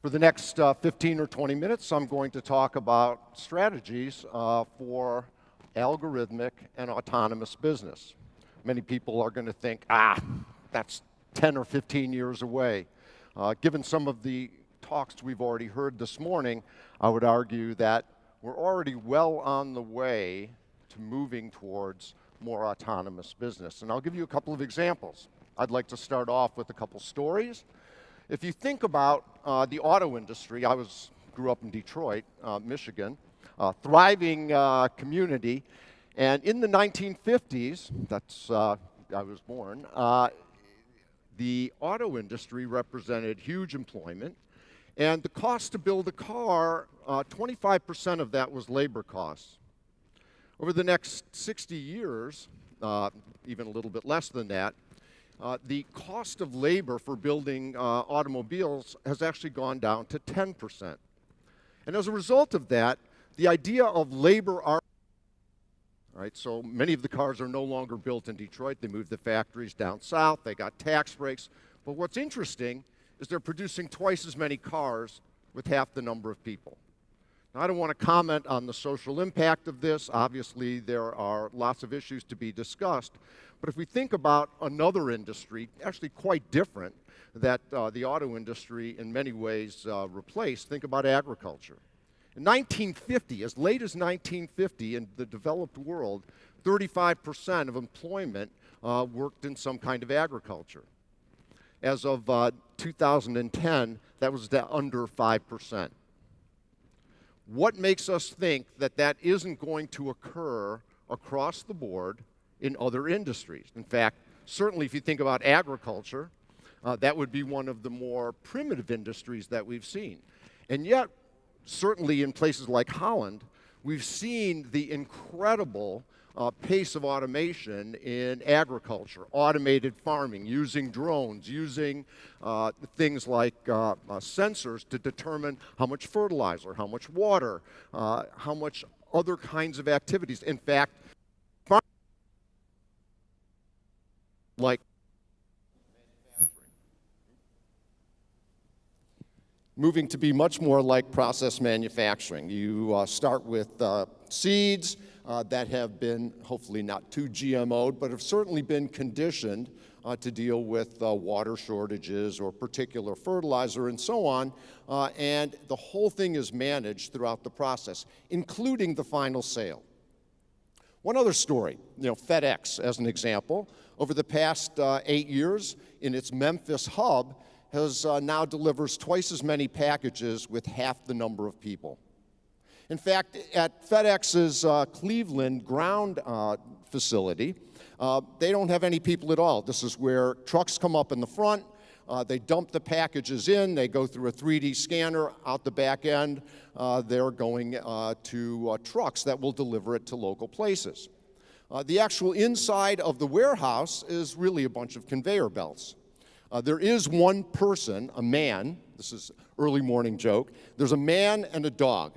For the next 15 or 20 minutes, I'm going to talk about strategies for algorithmic and autonomous business. Many people are going to think, that's 10 or 15 years away. Given some of the talks we've already heard this morning, I would argue that we're already well on the way to moving towards more autonomous business. And I'll give you a couple of examples. I'd like to start off with a couple stories. If you think about the auto industry, grew up in Detroit, Michigan, thriving community, and in the 1950s, I was born, the auto industry represented huge employment, and the cost to build a car, 25% of that was labor costs. Over the next 60 years, even a little bit less than that, the cost of labor for building automobiles has actually gone down to 10%. And as a result of that, the idea of labor right, so many of the cars are no longer built in Detroit. They moved the factories down south. They got tax breaks. But what's interesting is they're producing twice as many cars with half the number of people. Now, I don't want to comment on the social impact of this. Obviously, there are lots of issues to be discussed. But if we think about another industry, actually quite different, that the auto industry in many ways replaced, think about agriculture. In 1950, as late as 1950, in the developed world, 35% of employment worked in some kind of agriculture. As of 2010, that was under 5%. What makes us think that that isn't going to occur across the board in other industries? In fact, certainly if you think about agriculture, that would be one of the more primitive industries that we've seen. And yet, certainly in places like Holland, we've seen the incredible pace of automation in agriculture, automated farming, using drones, using things like sensors to determine how much fertilizer, how much water, how much other kinds of activities. In fact, like moving to be much more like process manufacturing. You start with seeds that have been hopefully not too GMO'd, but have certainly been conditioned to deal with water shortages or particular fertilizer and so on, and the whole thing is managed throughout the process, including the final sale. One other story, FedEx as an example, over the past 8 years in its Memphis hub has now delivers twice as many packages with half the number of people. In fact, at FedEx's Cleveland ground facility, they don't have any people at all. This is where trucks come up in the front, they dump the packages in, they go through a 3D scanner out the back end, they're going to trucks that will deliver it to local places. The actual inside of the warehouse is really a bunch of conveyor belts. There is one person, a man, this is early morning joke, there's a man and a dog.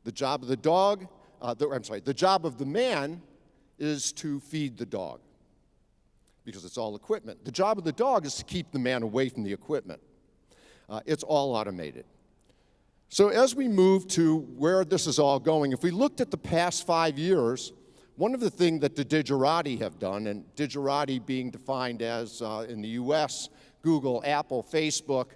The job of the dog, the job of the man is to feed the dog because it's all equipment. The job of the dog is to keep the man away from the equipment. It's all automated. So as we move to where this is all going, if we looked at the past 5 years, one of the things that the digerati have done, and digerati being defined as, in the US, Google, Apple, Facebook,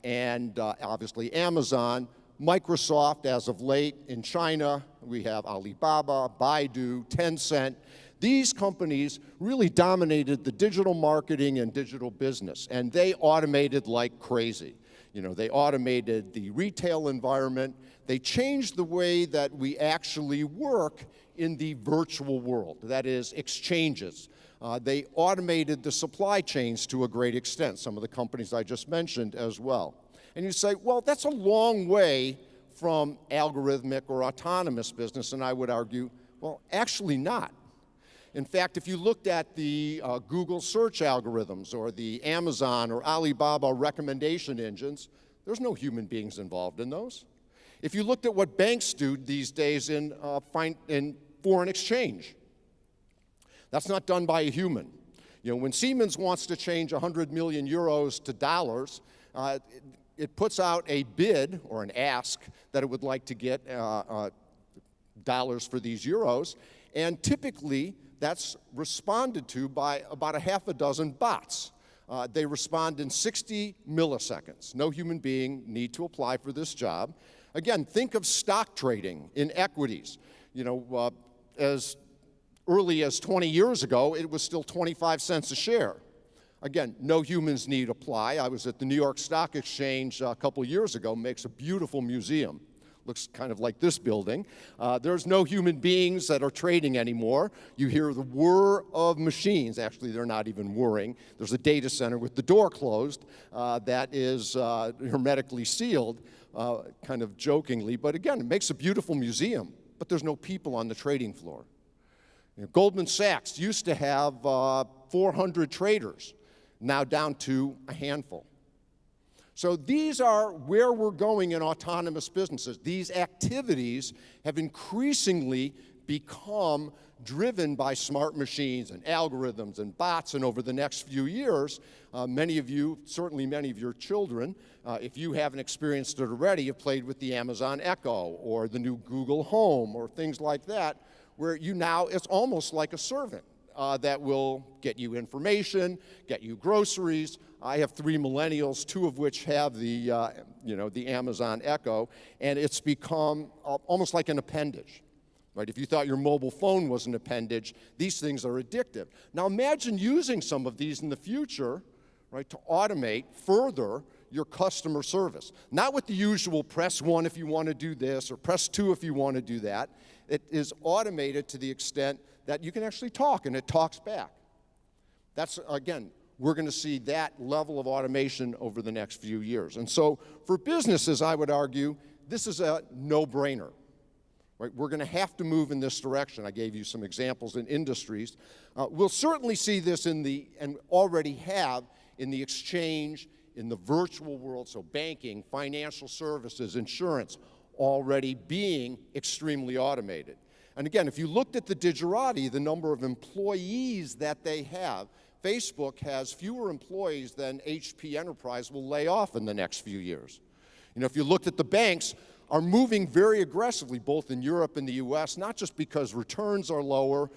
and obviously Amazon, Microsoft as of late, in China, we have Alibaba, Baidu, Tencent. These companies really dominated the digital marketing and digital business, and they automated like crazy. They automated the retail environment. They changed the way that we actually work in the virtual world, that is, exchanges. They automated the supply chains to a great extent, some of the companies I just mentioned as well. And you say, well, that's a long way from algorithmic or autonomous business, and I would argue, well, actually not. In fact, if you looked at the Google search algorithms or the Amazon or Alibaba recommendation engines, there's no human beings involved in those. If you looked at what banks do these days in foreign exchange, that's not done by a human. When Siemens wants to change 100 million euros to dollars, it puts out a bid or an ask that it would like to get dollars for these euros, and typically that's responded to by about a half a dozen bots. They respond in 60 milliseconds. No human being need to apply for this job. Again, think of stock trading in equities. You know, as early as 20 years ago, it was still 25 cents a share. Again, no humans need apply. I was at the New York Stock Exchange a couple years ago. Makes a beautiful museum. Looks kind of like this building. There's no human beings that are trading anymore. You hear the whir of machines. Actually, they're not even whirring. There's a data center with the door closed that is hermetically sealed, kind of jokingly. But again, it makes a beautiful museum, but there's no people on the trading floor. You know, Goldman Sachs used to have 400 traders, now down to a handful. So these are where we're going in autonomous businesses. These activities have increasingly become driven by smart machines and algorithms and bots, and over the next few years, many of you, certainly many of your children, if you haven't experienced it already, have played with the Amazon Echo or the new Google Home or things like that, where you now, it's almost like a servant that will get you information, get you groceries. I have 3 millennials, 2 of which have the Amazon Echo, and it's become almost like an appendage, right? If you thought your mobile phone was an appendage, these things are addictive. Now imagine using some of these in the future, right, to automate further your customer service. Not with the usual press 1 if you want to do this or press 2 if you want to do that. It is automated to the extent that you can actually talk and it talks back. That's, again, we're going to see that level of automation over the next few years. And so for businesses, I would argue, this is a no-brainer. Right? We're going to have to move in this direction. I gave you some examples in industries. We'll certainly see this in and already have, in the exchange, in the virtual world, so banking, financial services, insurance, already being extremely automated. And again, if you looked at the digerati, the number of employees that they have, Facebook has fewer employees than HP Enterprise will lay off in the next few years. You know, if you looked at the banks, are moving very aggressively, both in Europe and the US, not just because returns are lower,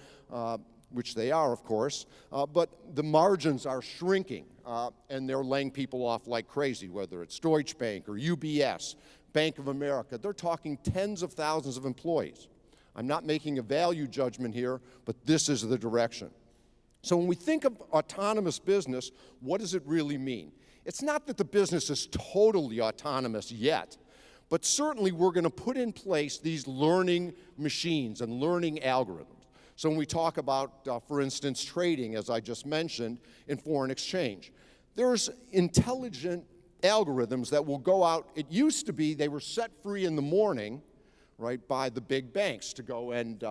which they are, of course, but the margins are shrinking, and they're laying people off like crazy, whether it's Deutsche Bank or UBS, Bank of America. They're talking tens of thousands of employees. I'm not making a value judgment here, but this is the direction. So when we think of autonomous business, what does it really mean? It's not that the business is totally autonomous yet, but certainly we're going to put in place these learning machines and learning algorithms. So when we talk about, for instance, trading, as I just mentioned, in foreign exchange, there's intelligent algorithms that will go out. It used to be they were set free in the morning, right, by the big banks to go and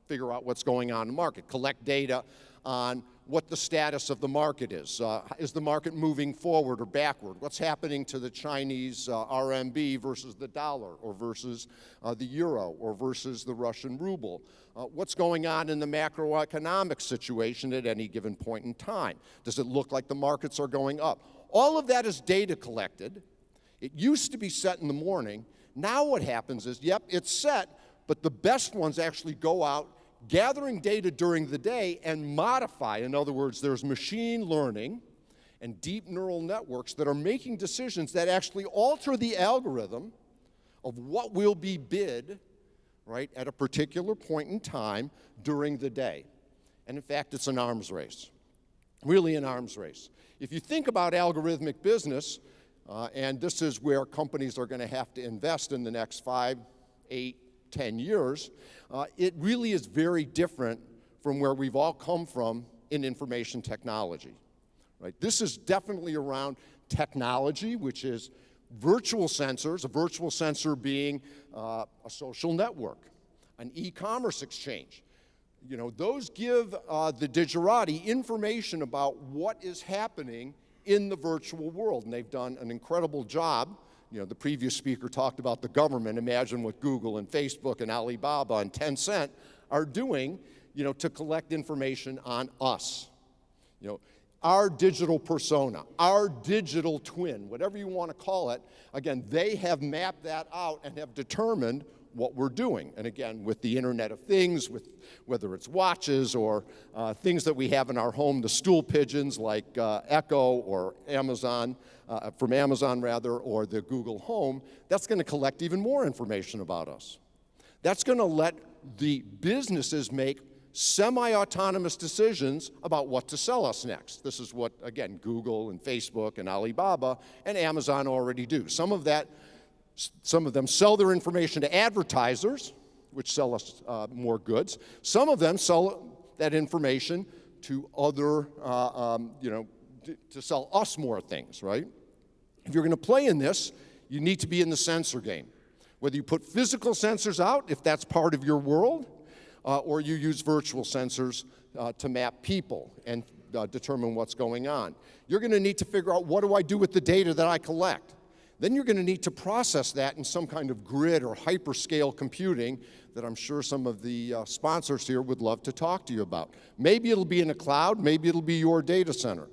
figure out what's going on in the market, collect data on what the status of the market is. Is the market moving forward or backward? What's happening to the Chinese RMB versus the dollar, or versus the euro, or versus the Russian ruble? What's going on in the macroeconomic situation at any given point in time? Does it look like the markets are going up? All of that is data collected. It used to be set in the morning. Now what happens is, yep, it's set, but the best ones actually go out gathering data during the day and modify. In other words, there's machine learning and deep neural networks that are making decisions that actually alter the algorithm of what will be bid, right, at a particular point in time during the day. And in fact, it's an arms race, really an arms race. If you think about algorithmic business, and this is where companies are going to have to invest in the next 5, 8, 10 years, it really is very different from where we've all come from in information technology. Right? This is definitely around technology, which is virtual sensors, a virtual sensor being a social network, an e-commerce exchange. You know, those give the digerati information about what is happening in the virtual world, and they've done an incredible job. You know, the previous speaker talked about the government. Imagine what Google and Facebook and Alibaba and Tencent are doing, you know, to collect information on us. You know, our digital persona, our digital twin, whatever you want to call it. Again, they have mapped that out and have determined what we're doing. And again, with the Internet of Things, with whether it's watches or things that we have in our home, the stool pigeons like Echo or Amazon, from Amazon rather, or the Google Home, that's going to collect even more information about us. That's going to let the businesses make semi-autonomous decisions about what to sell us next. This is what, again, Google and Facebook and Alibaba and Amazon already do. Some of them sell their information to advertisers, which sell us more goods. Some of them sell that information to other, to sell us more things, right? If you're going to play in this, you need to be in the sensor game. Whether you put physical sensors out, if that's part of your world, or you use virtual sensors to map people and determine what's going on. You're going to need to figure out, what do I do with the data that I collect? Then you're going to need to process that in some kind of grid or hyperscale computing that I'm sure some of the sponsors here would love to talk to you about. Maybe it'll be in a cloud, maybe it'll be your data center.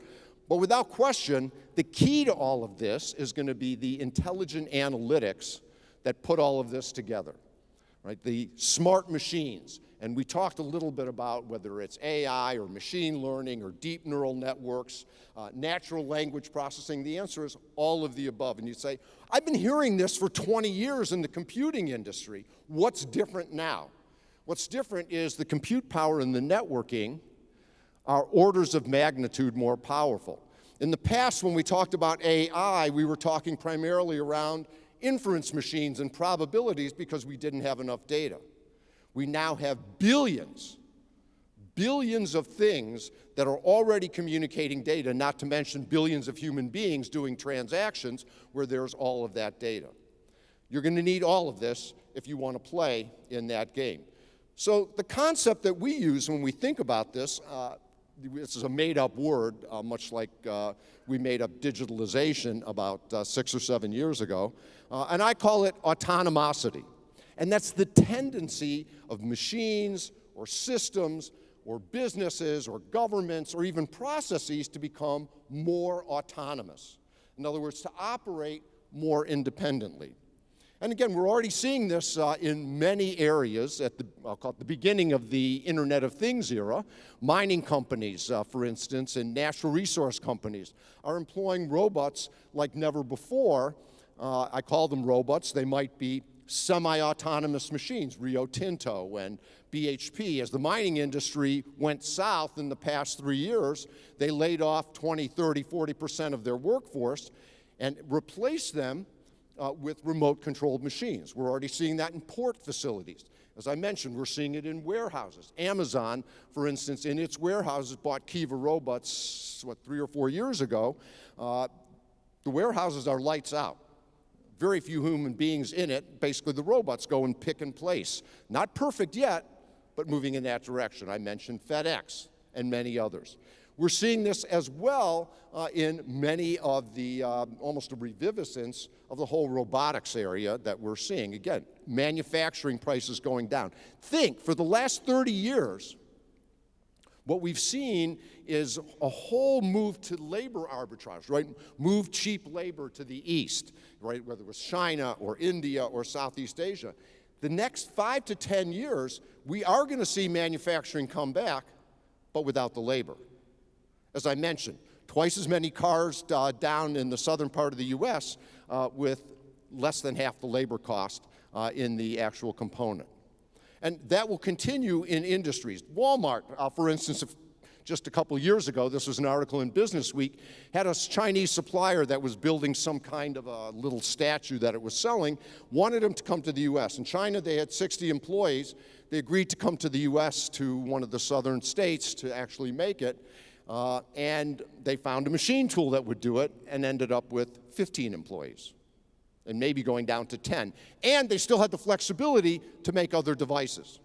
But without question, the key to all of this is going to be the intelligent analytics that put all of this together, right? The smart machines. And we talked a little bit about whether it's AI or machine learning or deep neural networks, natural language processing. The answer is all of the above. And you say, I've been hearing this for 20 years in the computing industry. What's different now? What's different is the compute power and the networking are orders of magnitude more powerful. In the past, when we talked about AI, we were talking primarily around inference machines and probabilities because we didn't have enough data. We now have billions of things that are already communicating data, not to mention billions of human beings doing transactions where there's all of that data. You're going to need all of this if you want to play in that game. So the concept that we use when we think about this, this is a made-up word, much like we made up digitalization about 6 or 7 years ago, and I call it autonomosity. And that's the tendency of machines or systems or businesses or governments or even processes to become more autonomous. In other words, to operate more independently. And again, we're already seeing this in many areas at I'll call it the beginning of the Internet of Things era. Mining companies, for instance, and natural resource companies are employing robots like never before. I call them robots. They might be semi-autonomous machines, Rio Tinto and BHP. As the mining industry went south in the past 3 years, they laid off 20, 30, 40% of their workforce and replaced them with remote-controlled machines. We're already seeing that in port facilities. As I mentioned, we're seeing it in warehouses. Amazon, for instance, in its warehouses bought Kiva robots, 3 or 4 years ago. The warehouses are lights out. Very few human beings in it. Basically, the robots go and pick and place. Not perfect yet, but moving in that direction. I mentioned FedEx and many others. We're seeing this as well in many of the, almost a reviviscence of the whole robotics area that we're seeing. Again, manufacturing prices going down. Think, for the last 30 years, what we've seen is a whole move to labor arbitrage, right? Move cheap labor to the east, right? Whether it was China or India or Southeast Asia. The next 5 to 10 years, we are going to see manufacturing come back, but without the labor. As I mentioned, twice as many cars down in the southern part of the U.S. With less than half the labor cost in the actual component. And that will continue in industries. Walmart, for instance, just a couple years ago, this was an article in Business Week, had a Chinese supplier that was building some kind of a little statue that it was selling, wanted them to come to the U.S. In China, they had 60 employees. They agreed to come to the U.S. to one of the southern states to actually make it. And they found a machine tool that would do it and ended up with 15 employees and maybe going down to 10. And they still had the flexibility to make other devices.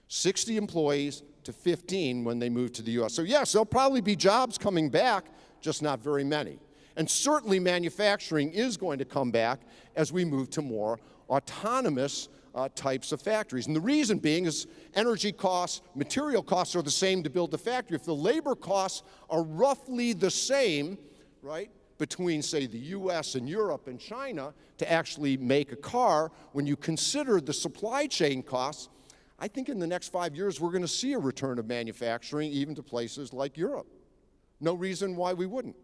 60 employees to 15 when they moved to the U.S. So yes, there'll probably be jobs coming back, just not very many. And certainly manufacturing is going to come back as we move to more autonomous types of factories. And the reason being is energy costs, material costs are the same to build a factory. If the labor costs are roughly the same, right, between, say, the US and Europe and China to actually make a car, when you consider the supply chain costs, I think in the next 5 years we're going to see a return of manufacturing even to places like Europe. No reason why we wouldn't,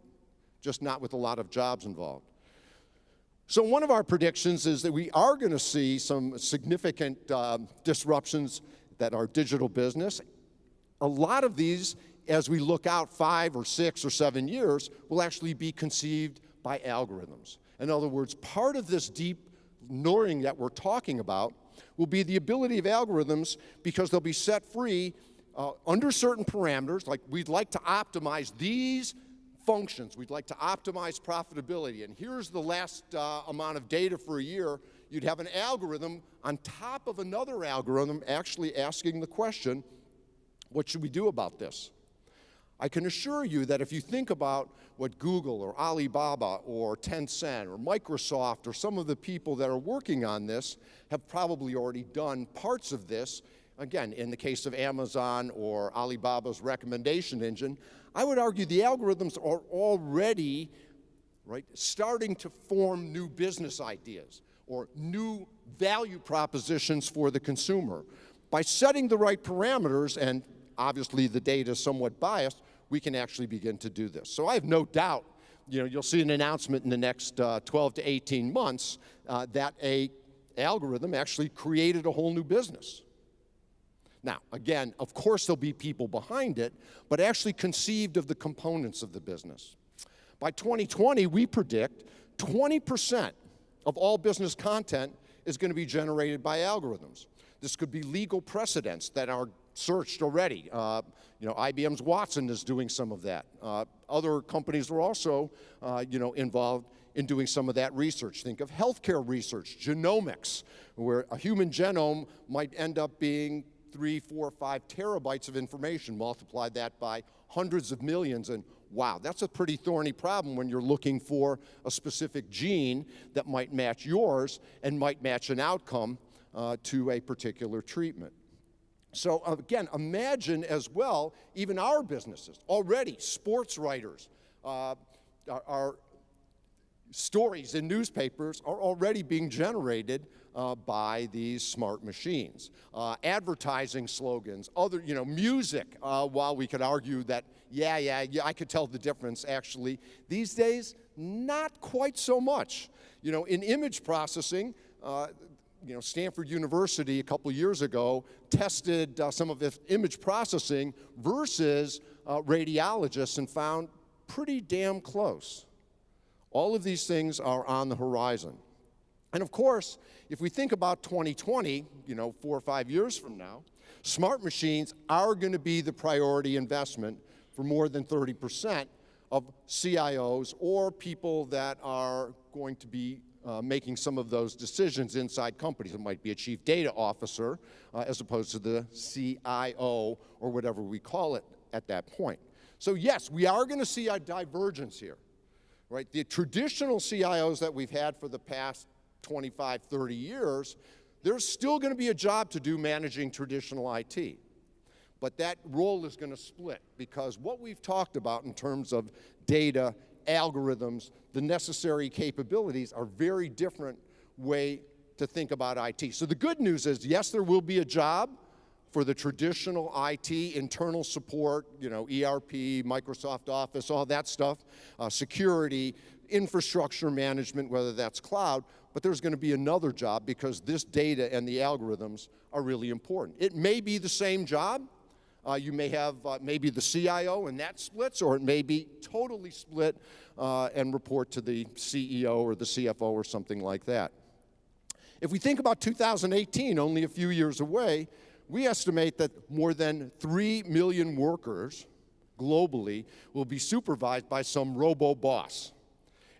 just not with a lot of jobs involved. So one of our predictions is that we are going to see some significant disruptions that are digital business. A lot of these, as we look out 5 or 6 or 7 years, will actually be conceived by algorithms. In other words, part of this deep learning that we're talking about will be the ability of algorithms, because they'll be set free under certain parameters, like we'd like to optimize these functions, we'd like to optimize profitability, and here's the last amount of data for a year. You'd have an algorithm on top of another algorithm actually asking the question, what should we do about this? I can assure you that if you think about what Google or Alibaba or Tencent or Microsoft or some of the people that are working on this have probably already done parts of this, again, in the case of Amazon or Alibaba's recommendation engine, I would argue the algorithms are already, right, starting to form new business ideas or new value propositions for the consumer. By setting the right parameters, and obviously the data is somewhat biased, we can actually begin to do this. So I have no doubt, you'll see an announcement in the next 12 to 18 months that an algorithm actually created a whole new business. Now, again, of course there'll be people behind it, but actually conceived of the components of the business. By 2020, we predict 20% of all business content is going to be generated by algorithms. This could be legal precedents that are searched already. IBM's Watson is doing some of that. Other companies are also, involved in doing some of that research. Think of healthcare research, genomics, where a human genome might end up being 3, 4, 5 terabytes of information. Multiply that by hundreds of millions, and wow, that's a pretty thorny problem when you're looking for a specific gene that might match yours and might match an outcome to a particular treatment. So again, imagine as well, even our businesses, already sports writers, our stories in newspapers are already being generated by these smart machines. Advertising slogans, other, music, while we could argue that, yeah, I could tell the difference actually. These days, not quite so much. In image processing, Stanford University a couple years ago tested some of its image processing versus radiologists and found pretty damn close. All of these things are on the horizon. And of course, if we think about 2020, 4 or 5 years from now, smart machines are going to be the priority investment for more than 30% of CIOs or people that are going to be making some of those decisions inside companies. It might be a chief data officer as opposed to the CIO or whatever we call it at that point. So yes, we are going to see a divergence here, right? The traditional CIOs that we've had for the past 25, 30 years, there's still going to be a job to do managing traditional IT. But that role is going to split, because what we've talked about in terms of data, algorithms, the necessary capabilities are very different way to think about IT. So the good news is, yes, there will be a job for the traditional IT, internal support, ERP, Microsoft Office, all that stuff, security, infrastructure management, whether that's cloud, but there's going to be another job because this data and the algorithms are really important. It may be the same job. You may have maybe the CIO and that splits, or it may be totally split and report to the CEO or the CFO or something like that. If we think about 2018, only a few years away, we estimate that more than 3 million workers globally will be supervised by some robo-boss.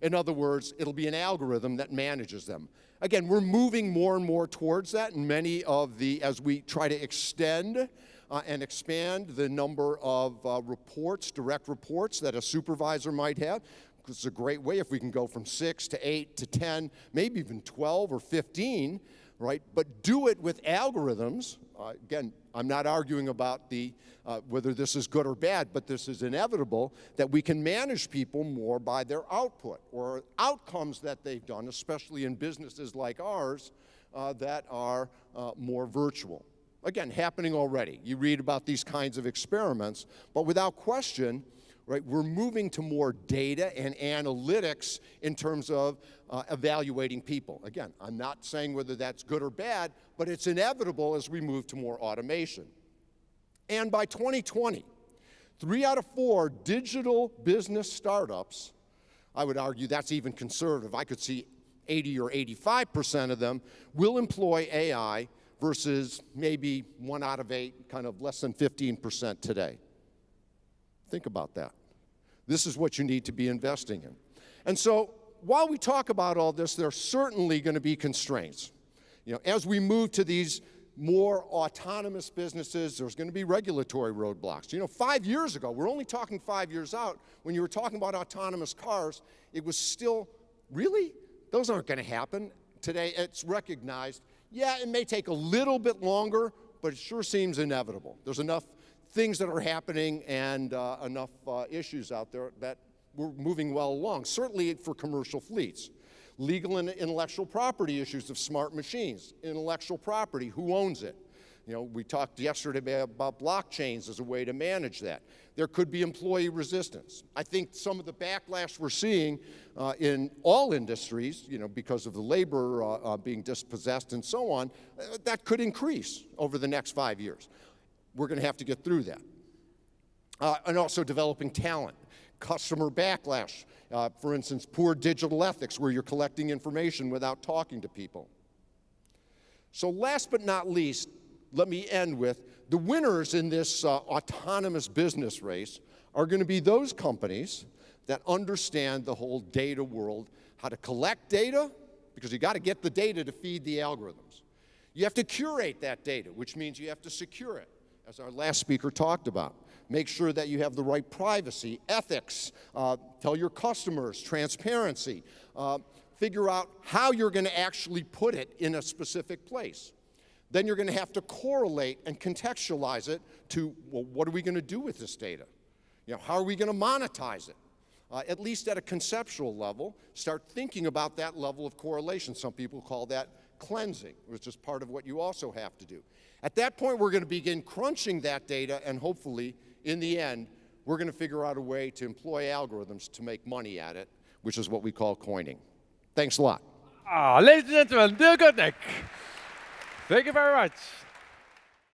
In other words, it'll be an algorithm that manages them. Again, we're moving more and more towards that, and many of the, as we try to extend and expand the number of reports, direct reports that a supervisor might have. It's a great way if we can go from 6 to 8 to 10, maybe even 12 or 15. right? But do it with algorithms. Again, I'm not arguing about whether this is good or bad, but this is inevitable that we can manage people more by their output or outcomes that they've done, especially in businesses like ours that are more virtual. Again, happening already. You read about these kinds of experiments, but without question, right, we're moving to more data and analytics in terms of evaluating people. Again, I'm not saying whether that's good or bad, but it's inevitable as we move to more automation. And by 2020, 3 out of 4 digital business startups, I would argue that's even conservative. I could see 80 or 85% of them will employ AI versus maybe 1 out of 8, kind of less than 15% today. Think about that. This is what you need to be investing in. And so while we talk about all this, there are certainly going to be constraints. You know, as we move to these more autonomous businesses, there's going to be regulatory roadblocks. You know, 5 years ago, we're only talking 5 years out, when you were talking about autonomous cars, it was still, really? Those aren't going to happen. Today, it's recognized. Yeah, it may take a little bit longer, but it sure seems inevitable. There's enough things that are happening and enough issues out there that we're moving well along, certainly for commercial fleets. Legal and intellectual property issues of smart machines. Intellectual property, who owns it? You know, we talked yesterday about blockchains as a way to manage that. There could be employee resistance. I think some of the backlash we're seeing in all industries, you know, because of the labor being dispossessed and so on, that could increase over the next 5 years. We're going to have to get through that. And also developing talent, customer backlash. For instance, poor digital ethics, where you're collecting information without talking to people. So last but not least, let me end with the winners in this autonomous business race are going to be those companies that understand the whole data world, how to collect data, because you got to get the data to feed the algorithms. You have to curate that data, which means you have to secure it, as our last speaker talked about. Make sure that you have the right privacy, ethics, tell your customers, transparency, figure out how you're going to actually put it in a specific place. Then you're going to have to correlate and contextualize it to, well, what are we going to do with this data? You know, how are we going to monetize it? At least at a conceptual level, start thinking about that level of correlation. Some people call that cleansing, which is part of what you also have to do. At that point, we're going to begin crunching that data, and hopefully, in the end, we're going to figure out a way to employ algorithms to make money at it, which is what we call coining. Thanks a lot. Ladies and gentlemen, Kutnick. Thank you very much.